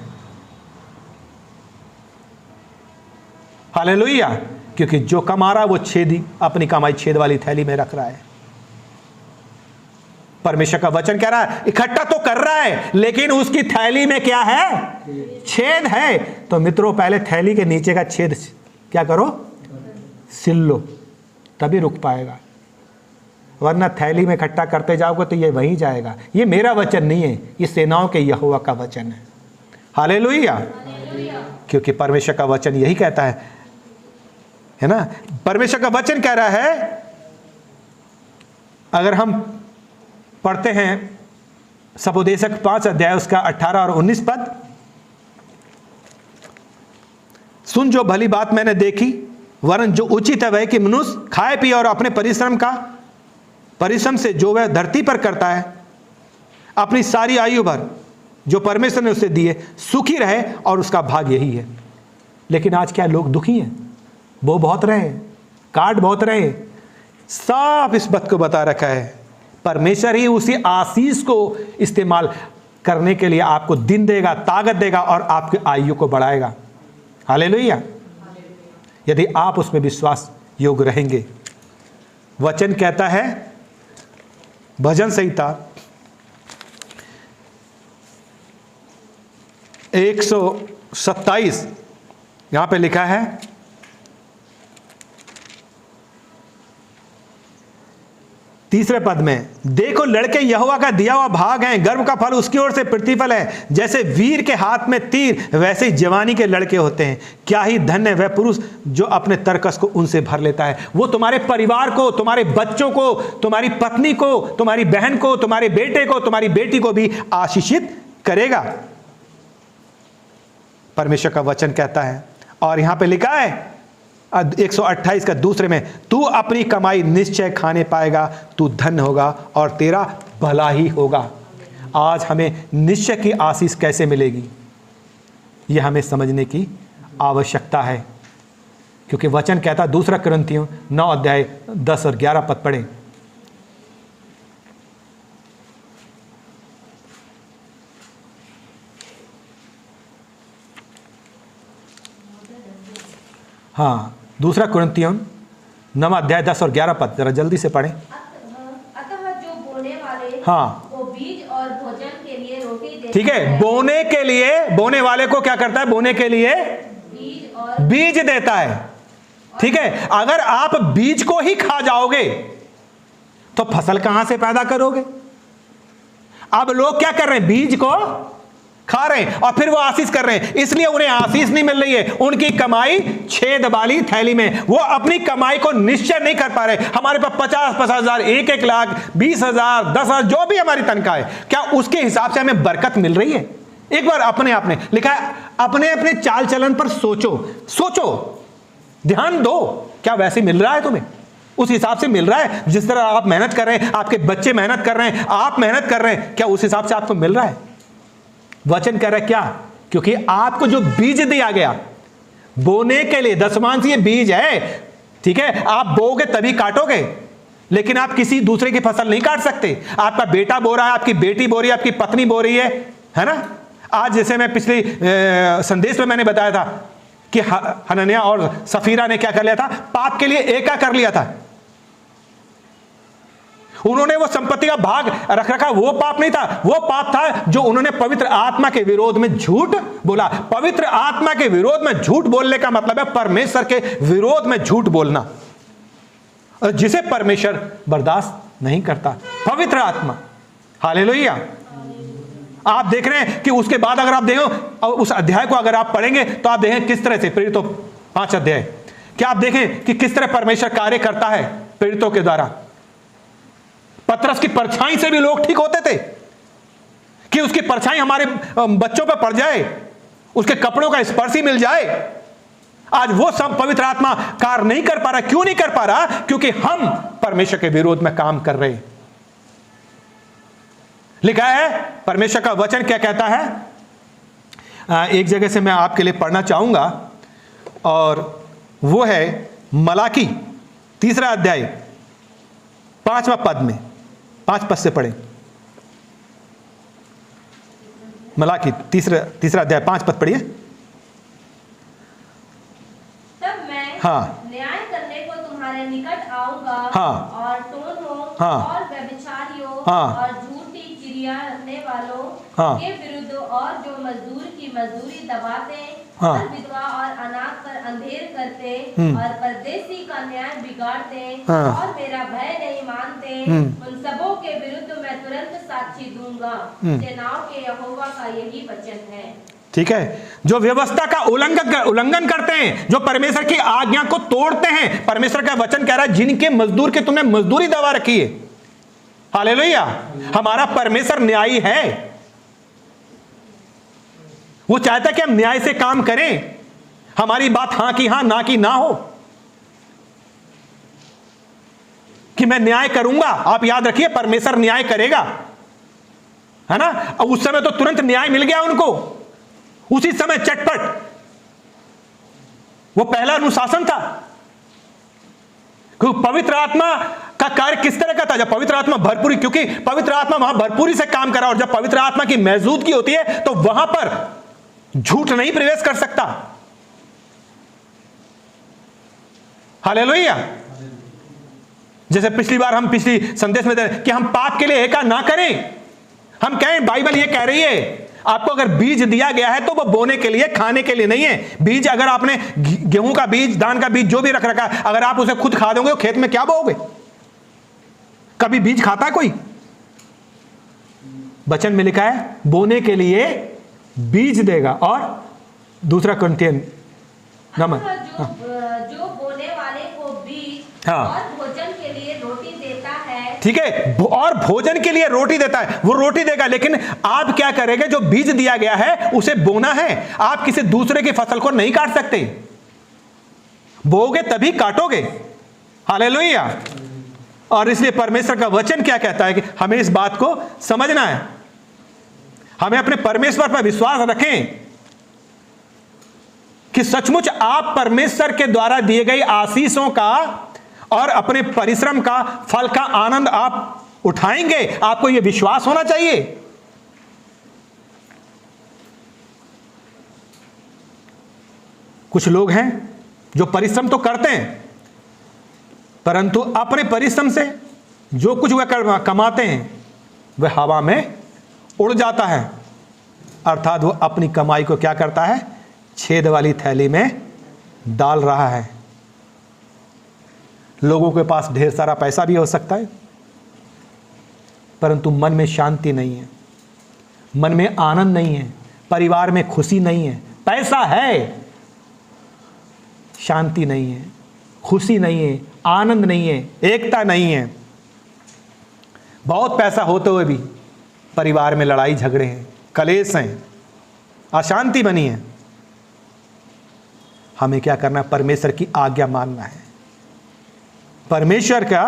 हालेलुया, क्योंकि जो कमा रहा है वो अपनी कमाई छेद वाली थैली में रख रहा है। परमेश्वर का वचन कह रहा है इकट्ठा तो कर रहा है, लेकिन उसकी थैली में क्या है? छेद है। तो मित्रों, पहले थैली के नीचे का छेद क्या करो? सिल लो, तभी रुक पाएगा। वरना थैली में इकट्ठा करते जाओगे तो ये वहीं जाएगा। ये मेरा वचन नहीं है, ये सेनाओं के यहोवा का वचन है। हालेलुया। क्योंकि परमेश्वर का वचन यही कहता है ना। परमेश्वर का वचन कह रहा है, अगर हम पढ़ते हैं सपोदेशक 5 अध्याय उसका 18 और 19 पद, सुन जो भली बात मैंने देखी, वरन जो उचित है वह कि मनुष्य खाए पिए और अपने परिश्रम से जो वह धरती पर करता है, अपनी सारी आयु भर जो परमेश्वर ने उसे दिए सुखी रहे, और उसका भाग यही है। लेकिन आज क्या लोग दुखी हैं? वो बहुत रहे, काट बहुत रहे। साफ इस बात को बता रखा है, परमेश्वर ही उसी आशीष को इस्तेमाल करने के लिए आपको दिन देगा, ताकत देगा और आपकी आयु को बढ़ाएगा। हालेलुया। यदि आप उसमें विश्वास योग्य रहेंगे। वचन कहता है, भजन संहिता 127 यहां पे लिखा है, तीसरे पद में, देखो लड़के यहोवा का दिया हुआ भाग हैं, गर्भ का फल उसकी ओर से प्रतिफल है। जैसे वीर के हाथ में तीर, वैसे ही जवानी के लड़के होते हैं। क्या ही धन्य है वह पुरुष जो अपने तरकस को उनसे भर लेता है। वो तुम्हारे परिवार को, तुम्हारे बच्चों को, तुम्हारी पत्नी को, तुम्हारी बहन को, तुम्हारे बेटे को, तुम्हारी बेटी को भी आशीषित करेगा, परमेश्वर का वचन कहता है। और यहां पे लिखा है 128 का दूसरे में, तू अपनी कमाई निश्चय खाने पाएगा, तू धन्य होगा और तेरा भला ही होगा। आज हमें निश्चय की आशीष कैसे मिलेगी, यह हमें समझने की आवश्यकता है। क्योंकि वचन कहता, दूसरा कुरिन्थियों 9 अध्याय 10 और 11 पद पढ़ें। हाँ, दूसरा कुरिन्थियों 9 अध्याय 10 और 11 पद जरा जल्दी से पढ़ें। अतः जो बोने वाले हाँ, वो बीज और भोजन के लिए रोटी देता ठीक है। बोने के लिए, बोने वाले को क्या करता है? बोने के लिए बीज देता है। ठीक है। अगर आप बीज को ही खा जाओगे तो फसल कहां से पैदा करोगे? अब लोग क्या कर रहे हैं? बीज को खा रहे हैं और फिर वो आशीष कर रहे हैं, इसलिए उन्हें आशीष नहीं मिल रही है। उनकी कमाई छेद वाली थैली में, वो अपनी कमाई को निश्चय नहीं कर पा रहे। हमारे पास 50-50 हजार, 1-1 लाख, 20,000, 10,000, जो भी हमारी तनख्वाह है, क्या उसके हिसाब से हमें बरकत मिल रही है? एक बार अपने आपने लिखा है, अपने अपने चाल चलन पर सोचो, ध्यान दो, क्या वैसे मिल रहा है तुम्हें? उस हिसाब से मिल रहा है? जिस तरह आप मेहनत कर रहे हैं, आपके बच्चे मेहनत कर रहे हैं, आप मेहनत कर रहे हैं, क्या उस हिसाब से आपको मिल रहा है? वचन कह रहा है क्या? क्योंकि आपको जो बीज दिया गया बोने के लिए, दशमांश ये बीज है। ठीक है, आप बोओगे तभी काटोगे, लेकिन आप किसी दूसरे की फसल नहीं काट सकते। आपका बेटा बो रहा है, आपकी बेटी बो रही है, आपकी पत्नी बो रही है ना। आज जैसे मैं पिछली संदेश में मैंने बताया था कि हनन्याह और सफीरा ने क्या कर लिया था? पाप के लिए एका कर लिया था। उन्होंने वो संपत्ति का भाग रख रखा, वो पाप नहीं था। वो पाप था जो उन्होंने पवित्र आत्मा के विरोध में झूठ बोला। पवित्र आत्मा के विरोध में झूठ बोलने का मतलब है परमेश्वर के विरोध में झूठ बोलना, जिसे परमेश्वर बर्दाश्त नहीं करता। पवित्र आत्मा। हालेलुया। आप देख रहे हैं कि उसके बाद अगर आप देखो उस अध्याय को, अगर आप पढ़ेंगे तो आप देखें किस तरह से, प्रेरितों 5 अध्याय, क्या आप देखें कि किस तरह परमेश्वर कार्य करता है प्रेरितों के द्वारा। पतरस की परछाई से भी लोग ठीक होते थे कि उसकी परछाई हमारे बच्चों पर पड़ जाए, उसके कपड़ों का स्पर्श ही मिल जाए। आज वो सब पवित्र आत्मा कार्य नहीं कर पा रहा। क्यों नहीं कर पा रहा? क्योंकि हम परमेश्वर के विरोध में काम कर रहे हैं। लिखा है, परमेश्वर का वचन क्या कहता है? एक जगह से मैं आपके लिए पढ़ना चाहूंगा, और वो है मलाकी 3 अध्याय 5वां पद में। 5 पद से पढ़ें। मलाकी 3 अध्याय 5 पद पढ़िए। तब मैं हाँ, न्याय करने को तुम्हारे तुम्हारे निकट आऊंगा हाँ। और टोनों हाँ। और व्यभिचारियों हाँ। और झूठी चिड़िया रखने वालों हाँ। के विरुद्ध और जो मजदूर की मजदूरी दबाते हाँ। और विधवा और अनाथ पर अंधेर करते और परदेसी का न्याय बिगाड़ते हाँ। और मेरा भय नहीं मानते, उन सबों के विरुद्ध मैं तुरंत साक्षी दूंगा। सेनाओं के यहोवा का यही वचन है। ठीक है, जो व्यवस्था का उल्लंघन करते हैं, जो परमेश्वर की आज्ञा को तोड़ते हैं, परमेश्वर का वचन कह रहा है जिनके मजदूर की तुमने मजदूरी दबा रखी है। हालेलुया। हमारा परमेश्वर न्यायी है, वो चाहता है कि हम न्याय से काम करें, हमारी बात हां की हां ना की ना हो, कि मैं न्याय करूंगा। आप याद रखिए, परमेश्वर न्याय करेगा, है ना। उस समय तो तुरंत न्याय मिल गया उनको, उसी समय चटपट। वो पहला अनुशासन था, क्योंकि पवित्र आत्मा का कार्य किस तरह का था, जब पवित्र आत्मा भरपूरी, क्योंकि पवित्र आत्मा वहां भरपूरी से काम करा, और जब पवित्र आत्मा की मौजूदगी होती है तो वहां पर झूठ नहीं प्रवेश कर सकता। हालेलुया। जैसे पिछली बार हम पिछली संदेश में कि हम पाप के लिए एका ना करें। हम कहें बाइबल ये कह रही है आपको अगर बीज दिया गया है तो वो बोने के लिए, खाने के लिए नहीं है। बीज अगर आपने गेहूं का बीज, धान का बीज, जो भी रख रखा है, अगर आप उसे खुद खा दोगे तो खेत में क्या बोओगे? कभी बीज खाता है कोई? वचन में लिखा है बोने के लिए बीज देगा, और दूसरा कंटेन नमक, जो बोने वाले को बीज हाँ। और भोजन के लिए रोटी देता है। ठीक है, और भोजन के लिए रोटी देता है, वो रोटी देगा। लेकिन आप क्या करेंगे? जो बीज दिया गया है उसे बोना है। आप किसी दूसरे की फसल को नहीं काट सकते, बोओगे तभी काटोगे। हालेलुया। और इसलिए परमेश्वर का वचन क्या कहता है कि हमें इस बात को समझना है, हमें अपने परमेश्वर पर विश्वास रखें कि सचमुच आप परमेश्वर के द्वारा दिए गई आशीषों का और अपने परिश्रम का फल का आनंद आप उठाएंगे। आपको यह विश्वास होना चाहिए। कुछ लोग हैं जो परिश्रम तो करते हैं, परंतु अपने परिश्रम से जो कुछ वह कमाते हैं वह हवा में उड़ जाता है। अर्थात वो अपनी कमाई को क्या करता है? छेद वाली थैली में डाल रहा है। लोगों के पास ढेर सारा पैसा भी हो सकता है, परंतु मन में शांति नहीं है, मन में आनंद नहीं है, परिवार में खुशी नहीं है। पैसा है, शांति नहीं है, खुशी नहीं है, आनंद नहीं है, एकता नहीं है। बहुत पैसा होते हुए भी परिवार में लड़ाई झगड़े हैं, कलेश हैं, अशांति बनी है। हमें क्या करना है? परमेश्वर की आज्ञा मानना है, परमेश्वर का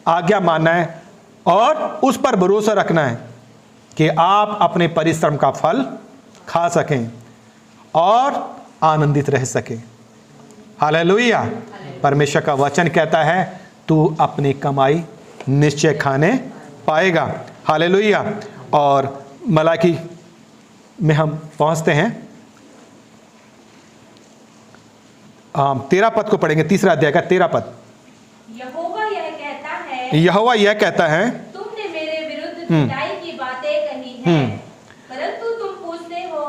आज्ञा मानना है और उस पर भरोसा रखना है कि आप अपने परिश्रम का फल खा सकें और आनंदित रह सकें। हालेलुया। परमेश्वर का वचन कहता है तू अपनी कमाई निश्चय खाने पाएगा। हालेलुया। और मलाकी में हम पहुंचते हैं, 13 पद को पढ़ेंगे, तीसरा अध्याय का 13 पद। यहोवा यह कहता है, यहोवा यह कहता है, तुमने मेरे विरुद्ध ढिठाई की बातें कही हैं, परंतु तुम पूछते हो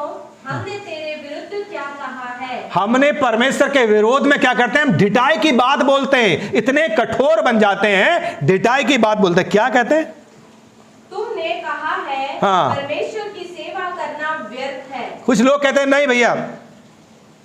हमने तेरे विरुद्ध क्या कहा है। हमने परमेश्वर के विरोध में क्या करते हैं? हम ढिठाई की बात बोलते हैं, इतने कठोर बन जाते हैं, ढिठाई की बात बोलते हैं। क्या कहते हैं? तुमने कहा है हाँ। परमेश्वर की सेवा करना व्यर्थ है। कुछ लोग कहते हैं नहीं भैया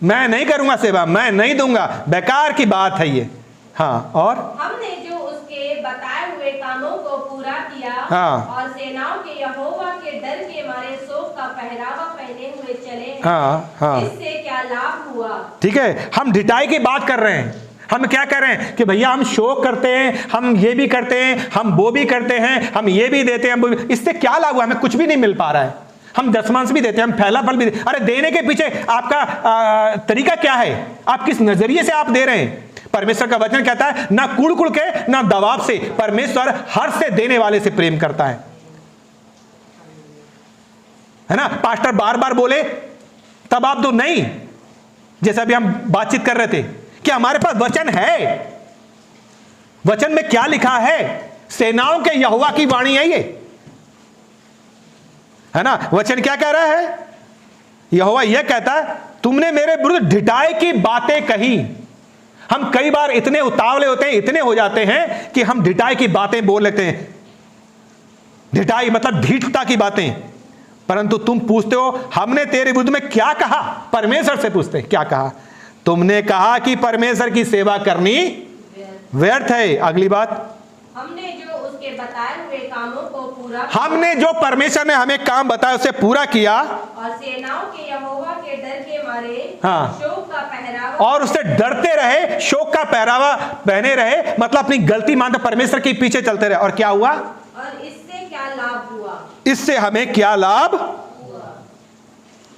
मैं नहीं करूंगा सेवा, मैं नहीं दूंगा, बेकार की बात है ये। हाँ, और हमने जो उसके बताए हुए कामों को पूरा किया, हाँ। और सेनाओं के यहोवा के डर के मारे शोक का पहरावा पहने हुए चले हैं, हाँ, हाँ। इससे क्या लाभ हुआ? ठीक है, हम ढिठाई की बात कर रहे हैं। हम क्या कर रहे हैं कि भैया हम शोक करते हैं, हम ये भी करते हैं, हम वो भी करते हैं, हम ये भी देते हैं, इससे क्या लाभ हुआ? हमें कुछ भी नहीं मिल पा रहा है। हम दशमांश भी देते हैं, हम पहला फल भी देते हैं। अरे देने के पीछे आपका तरीका क्या है? आप किस नजरिए से आप दे रहे हैं? परमेश्वर का वचन कहता है ना कुड़ के ना दबाव से, परमेश्वर हर से देने वाले से प्रेम करता है ना। पास्टर बार बार बोले तब आप तो नहीं, जैसा भी हम बातचीत कर रहे थे कि हमारे पास वचन है, वचन में क्या लिखा है? सेनाओं के यहोवा की वाणी है ये, है ना। वचन क्या कह रहा है? यहोवा यह कहता है, तुमने मेरे विरुद्ध ढिठाई की बातें कही। हम कई बार इतने उतावले होते हैं, इतने हो जाते हैं कि हम ढिठाई की बातें बोल लेते हैं। ढिठाई मतलब ढीठता की बातें। परंतु तुम पूछते हो हमने तेरे विरुद्ध में क्या कहा? परमेश्वर से पूछते क्या कहा? तुमने कहा कि परमेश्वर की सेवा करनी व्यर्थ है। अगली बात, हमने जो उसके बताए हुए कामों को पूरा, हमने जो परमेश्वर ने हमें काम बताया उसे पूरा किया, और सेनाओं के यहोवा के डर के मारे हाँ, शोक का पहरावा, और उससे डरते रहे, शोक का पहरावा पहने रहे, मतलब अपनी गलती मानते परमेश्वर के पीछे चलते रहे। और क्या हुआ? और इससे क्या लाभ हुआ? इससे हमें क्या लाभ हुआ?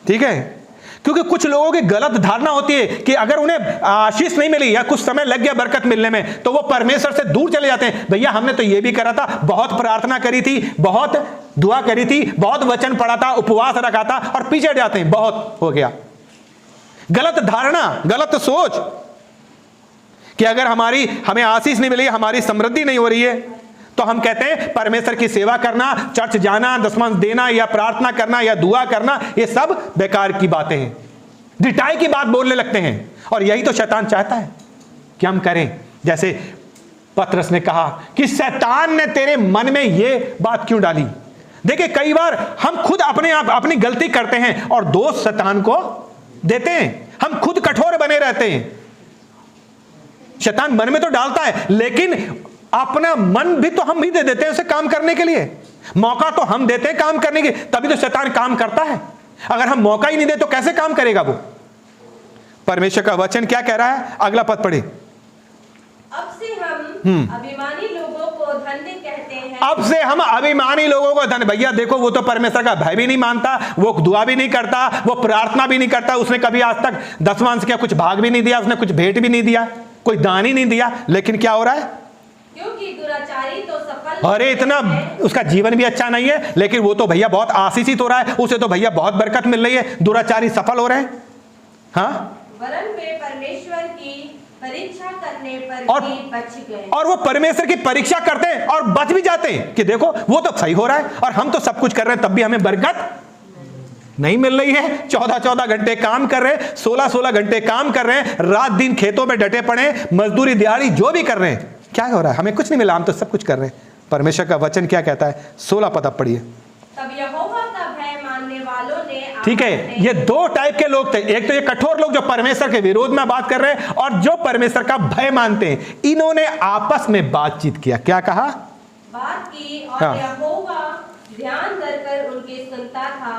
ठीक है, क्योंकि कुछ लोगों की गलत धारणा होती है कि अगर उन्हें आशीष नहीं मिली या कुछ समय लग गया बरकत मिलने में, तो वो परमेश्वर से दूर चले जाते हैं। भैया हमने तो ये भी करा था, बहुत प्रार्थना करी थी, बहुत दुआ करी थी, बहुत वचन पढ़ा था, उपवास रखा था, और पीछे हट जाते हैं, बहुत हो गया। गलत धारणा, गलत सोच कि अगर हमें आशीष नहीं मिली, हमारी समृद्धि नहीं हो रही है, तो हम कहते हैं परमेश्वर की सेवा करना, चर्च जाना, दशमांश देना, या प्रार्थना करना, या दुआ करना, ये सब बेकार की बातें हैं। ढिठाई की बात बोलने लगते हैं। और यही तो शैतान चाहता है कि हम करें। जैसे पतरस ने कहा कि शैतान ने तेरे मन में ये बात क्यों डाली? देखिए, कई बार हम खुद अपने आप अपनी गलती करते हैं और दोष शैतान को देते हैं। हम खुद कठोर बने रहते हैं। शैतान मन में तो डालता है, लेकिन अपना मन भी तो हम ही दे देते हैं उसे काम करने के लिए। मौका तो हम देते हैं काम करने के, तभी तो शैतान काम करता है। अगर हम मौका ही नहीं दे तो कैसे काम करेगा वो? परमेश्वर का वचन क्या कह रहा है? अगला पद पढ़े। अब से हम अभिमानी लोगों को धन्य कहते हैं। अब से हम अभिमानी लोगों को धन्य। भैया देखो, वो तो परमेश्वर का भय भी नहीं मानता, वो दुआ भी नहीं करता, वो प्रार्थना भी नहीं करता, उसने कभी आज तक दशमांश का कुछ भाग भी नहीं दिया, उसने कुछ भेंट भी नहीं दिया, कोई दान ही नहीं दिया। लेकिन क्या हो रहा है? क्योंकि दुराचारी तो सफल, अरे इतना उसका जीवन भी अच्छा नहीं है, लेकिन वो तो भैया बहुत आशीषित हो रहा है, उसे तो भैया बहुत बरकत मिल रही है। दुराचारी सफल हो रहे हैं। हाँ, वरन वे परमेश्वर की परीक्षा करने पर भी बच गए। और वो परमेश्वर की परीक्षा करते हैं और बच भी जाते हैं कि देखो वो तो सही हो रहा है और हम तो सब कुछ कर रहे हैं, तब भी हमें बरकत नहीं मिल रही है। 14-14 घंटे काम कर रहे हैं, 16-16 घंटे काम कर रहे हैं, रात दिन खेतों में डटे पड़े, मजदूरी दिहाड़ी जो भी कर रहे हैं, क्या हो रहा है? हमें कुछ नहीं मिला, हम तो सब कुछ कर रहे हैं। परमेश्वर का वचन क्या कहता है? 16 पद आप पढ़िए। तब यहोवा का भय मानने वालों ने, ठीक है, ये दो टाइप के लोग थे। एक तो ये कठोर लोग जो परमेश्वर के विरोध में बात कर रहे हैं, और जो परमेश्वर का भय मानते हैं। इन्होंने आपस में बातचीत किया। क्या कहा? बात की, और हाँ। यहोवा ध्यान धरकर उनकी सुनता था।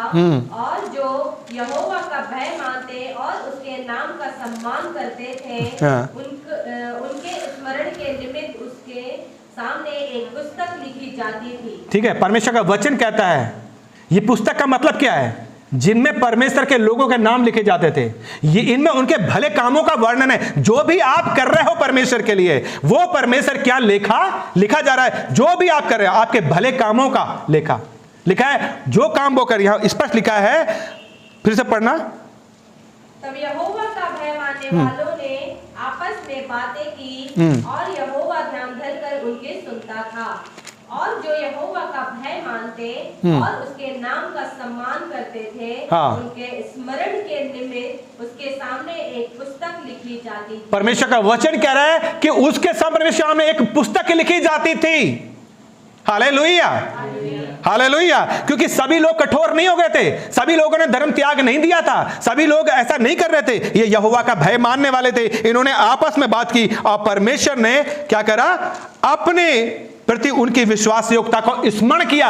और जो यहोवा का भय मानते और उसके नाम का सम्मान करते थे, हाँ। उनके स्मरण के निमित्त उसके सामने एक पुस्तक लिखी जाती थी। ठीक है, परमेश्वर का वचन कहता है, ये पुस्तक का मतलब क्या है? जिनमें परमेश्वर के लोगों के नाम लिखे जाते थे। ये इनमें उनके भले कामों का वर्णन है। जो भी आप कर रहे हो परमेश्वर के लिए, वो परमेश्वर क्या लिखा जा रहा है। जो भी आप कर रहे हो, आपके भले कामों का लिखा है। जो काम वो कर, यहां स्पष्ट लिखा है, फिर से पढ़ना। तब यहोवा का भय मानने वालों ने आपस में बातें की, और यहोवा ध्यान धरकर उनके सुनता था। और जो यहोवा का भय मानते और उसके नाम का सम्मान करते थे, हाँ। उनके स्मरण के निमित्त उसके सामने एक पुस्तक लिखी जाती थी। परमेश्वर का वचन कह रहा है कि उसके सामने एक पुस्तक लिखी जाती थी। Hallelujah, hallelujah. क्योंकि सभी लोग कठोर नहीं हो गए थे, सभी लोगों ने धर्म त्याग नहीं दिया था, सभी लोग ऐसा नहीं कर रहे थे। ये यहोवा का भय मानने वाले थे। इन्होंने आपस में बात की और परमेश्वर ने क्या करा? अपने प्रति उनकी विश्वास योग्यता को स्मरण किया,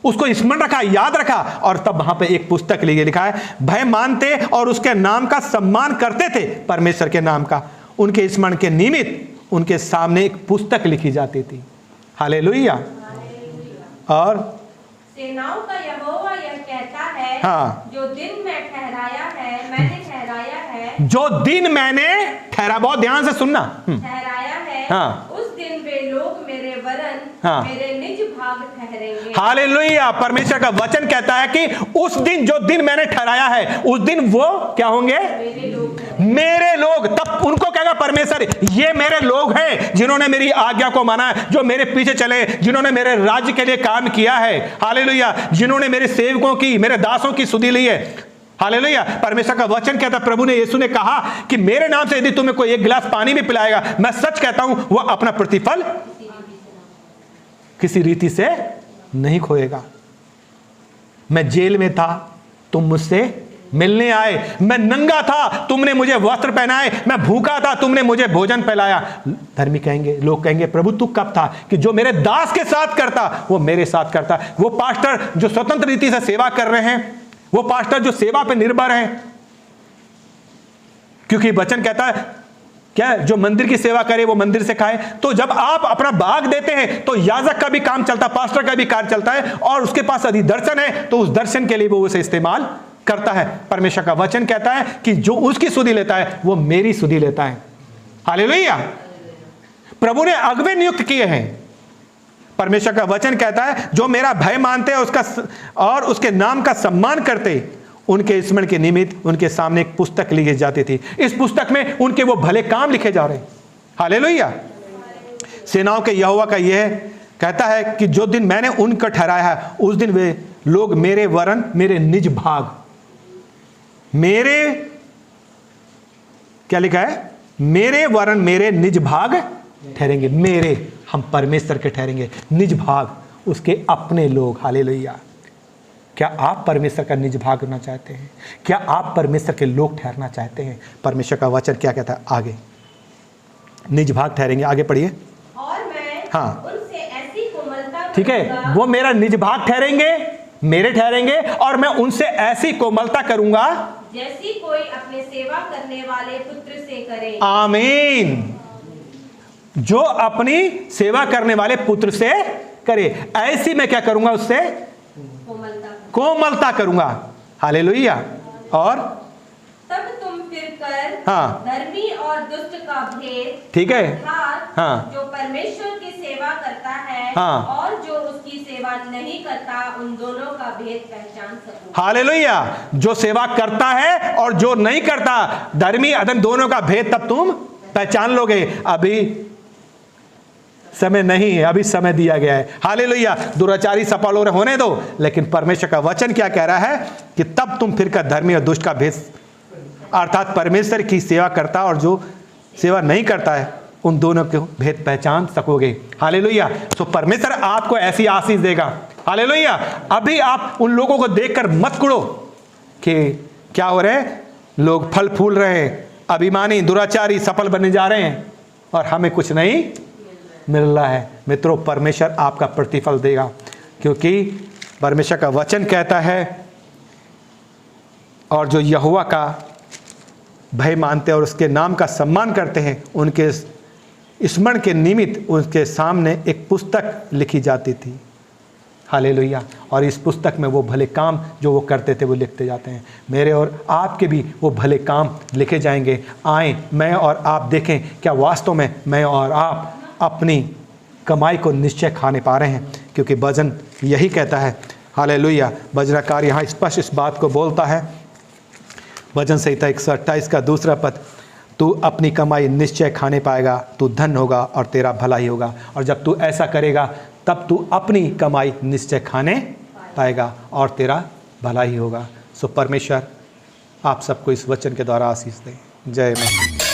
उसको स्मरण रखा, याद रखा, और तब वहां पे एक पुस्तक लिखा है। भय मानते और उसके नाम का सम्मान करते थे, परमेश्वर के नाम का, उनके स्मरण के निमित्त उनके सामने एक पुस्तक लिखी जाती थी। हालेलुया। और सेनाओं का यहोवा यह कहता है, हाँ। जो दिन मैंने ठहराया है, जो दिन मैंने ठहरा, बहुत ध्यान से सुनना, ठहराया है, हाँ। उस दिन वे लोग मेरे वरन, हाँ। मेरे निज भाग ठहरेंगे। हालेलुया। परमेश्वर का वचन कहता है कि उस दिन, जो दिन मैंने ठहराया है, उस दिन वो क्या होंगे? मेरे लोग, तब उनको कहेगा परमेश्वर, ये मेरे लोग हैं जिन्होंने मेरी आज्ञा को माना है, जो मेरे पीछे चले, जिन्होंने मेरे राज्य के लिए काम किया है, हालेलुया, जिन्होंने मेरे सेवकों की, मेरे दासों की सुधि ली है, हालेलुया। परमेश्वर का वचन कहता, प्रभु ने, यीशु ने कहा कि मेरे नाम से यदि तुम्हें कोई एक गिलास पानी भी पिलाएगा, मैं सच कहता हूं वह अपना प्रतिफल किसी रीति से नहीं खोएगा। मैं जेल में था, तुम मुझसे मिलने आए, मैं नंगा था, तुमने मुझे वस्त्र पहनाए, मैं भूखा था, तुमने मुझे भोजन पिलाया। धर्मी कहेंगे, लोग कहेंगे, प्रभु तू कब था कि जो मेरे दास के साथ करता वो मेरे साथ करता। वो पास्टर जो स्वतंत्र रीति से सेवा कर रहे हैं, वो पास्टर जो सेवा पे निर्भर हैं, क्योंकि वचन कहता है क्या, जो मंदिर की सेवा करे वो मंदिर से खाए। तो जब आप अपना भाग देते हैं तो याजक का भी काम चलता, पास्टर का भी कार्य चलता है, और उसके पास यदि दर्शन है तो उस दर्शन के लिए वो उसे इस्तेमाल करता है। परमेश्वर का वचन कहता है कि जो उसकी सुधि लेता है वो मेरी सुधि लेता है। हालेलुया। प्रभु ने अगुवे नियुक्त किए हैं। परमेश्वर का वचन कहता है जो मेरा भय मानते हैं उसका और उसके नाम का सम्मान करते, उनके स्मरण के निमित्त उनके सामने एक पुस्तक लिखी जाती थी। इस पुस्तक में उनके वो भले काम लिखे जा रहे हैं। हालेलुया। सेनाओं के यहोवा का यह कहता है कि जो दिन मैंने उनको ठहराया है उस दिन वे लोग मेरे वरन मेरे निज भाग, मेरे क्या लिखा है, मेरे वरन मेरे निज भाग ठहरेंगे। मेरे, हम परमेश्वर के ठहरेंगे, निज भाग उसके अपने लोग। हालेलुया। क्या आप परमेश्वर का निज भाग होना चाहते हैं? क्या आप परमेश्वर के लोग ठहरना चाहते हैं? परमेश्वर का वचन क्या कहता है आगे, निज भाग ठहरेंगे। आगे पढ़िए। और मैं हाँ, उनसे ऐसी कोमलता, ठीक है, वो मेरा निज भाग ठहरेंगे, मेरे ठहरेंगे, और मैं उनसे ऐसी कोमलता करूंगा जैसी कोई अपने सेवा करने वाले पुत्र से करे। आमीन। जो अपनी सेवा करने वाले पुत्र से करे, ऐसी मैं क्या करूंगा, उससे कोमलता करूंगा। हालेलुया। और तब तुम फिरकर हाँ, धर्मी और दुष्ट का भेद, ठीक है, हाँ, जो परमेश्वर की सेवा करता है हाँ, और जो उसकी सेवा नहीं करता, उन दोनों का भेद पहचान सको। हालेलुया। जो सेवा करता है और जो नहीं करता, धर्मी अधर्मी दोनों का भेद तब तुम पहचान लोगे। अभी समय नहीं है, अभी समय दिया गया है। हालेलुया। दुराचारी सफल होने दो, लेकिन परमेश्वर का वचन क्या कह रहा है कि तब तुम फिर कर धर्मी और दुष्ट का भेद, अर्थात परमेश्वर की सेवा करता और जो सेवा नहीं करता है, उन दोनों के भेद पहचान सकोगे। हालेलुया। तो परमेश्वर आपको ऐसी आशीष देगा। हालेलुया। अभी आप उन लोगों को देखकर मत कुड़ो कि क्या हो रहे हैं, लोग फल फूल रहे हैं, अभिमानी दुराचारी सफल बनने जा रहे हैं और हमें कुछ नहीं मिल रहा है। मित्रों, परमेश्वर आपका प्रतिफल देगा, क्योंकि परमेश्वर का वचन कहता है और जो यहोवा का भय मानते हैं और उसके नाम का सम्मान करते हैं, उनके स्मरण के निमित्त उनके सामने एक पुस्तक लिखी जाती थी। हालेलुया। और इस पुस्तक में वो भले काम जो वो करते थे वो लिखते जाते हैं। मेरे और आपके भी वो भले काम लिखे जाएंगे। आए मैं और आप देखें क्या वास्तव में मैं और आप अपनी कमाई को निश्चय खाने पा रहे हैं, क्योंकि भजन यही कहता है। हालेलुया। भजनकार यहाँ स्पष्ट इस बात को बोलता है, भजन संहिता 128 का दूसरा पद, तू अपनी कमाई निश्चय खाने पाएगा, तू धन होगा और तेरा भला ही होगा। और जब तू ऐसा करेगा तब तू अपनी कमाई निश्चय खाने पाएगा और तेरा भला ही होगा। सो परमेश्वर आप सबको इस वचन के द्वारा आशीष दे। जय मसीह।